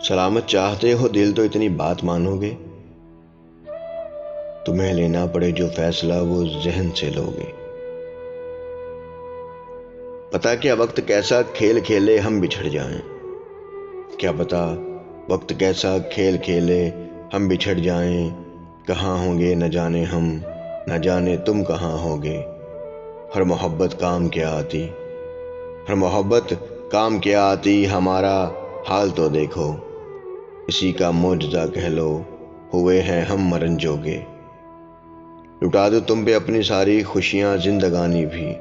سلامت چاہتے ہو دل تو اتنی بات مانو گے؟ تمہیں لینا پڑے جو فیصلہ وہ ذہن سے لوگے۔ پتا کیا وقت کیسا کھیل کھیلے ہم بچھڑ جائیں، کیا پتا وقت کیسا کھیل کھیلے ہم بچھڑ جائیں، کہاں ہوں گے نہ جانے ہم، نہ جانے تم کہاں ہوگے۔ ہر محبت کام کیا آتی، ہر محبت کام کیا آتی، ہمارا حال تو دیکھو، اسی کا معجزہ کہہ لو، ہوئے ہیں ہم مرن جوگے۔ لٹا دو تم پہ اپنی ساری خوشیاں زندگانی بھی،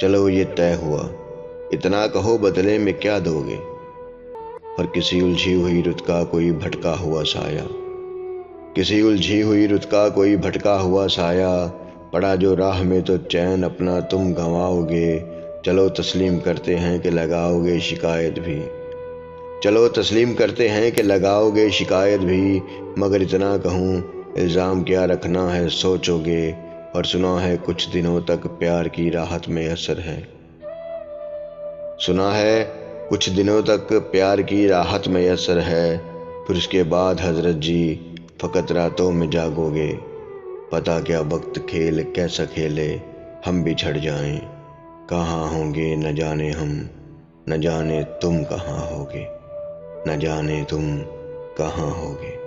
چلو یہ طے ہوا، اتنا کہو بدلے میں کیا دو گے۔ اور کسی الجھی ہوئی رت کا کوئی بھٹکا ہوا سایہ، کسی الجھی ہوئی رت کا کوئی بھٹکا ہوا سایہ، پڑا جو راہ میں تو چین اپنا تم گنواؤ گے۔ چلو تسلیم کرتے ہیں کہ لگاؤ گے شکایت بھی، چلو تسلیم کرتے ہیں کہ لگاؤ گے شکایت بھی، مگر اتنا کہوں الزام کیا رکھنا ہے سوچو گے۔ اور سنا ہے کچھ دنوں تک پیار کی راحت میں اثر ہے، سنا ہے کچھ دنوں تک پیار کی راحت میں اثر ہے، پھر اس کے بعد حضرت جی فقط راتوں میں جاگو گے۔ پتا کیا وقت کھیل کیسا کھیلے ہم بچھڑ جائیں، کہاں ہوں گے نہ جانے ہم، نہ جانے تم کہاں ہوگے، نہ جانے تم کہاں ہوگے۔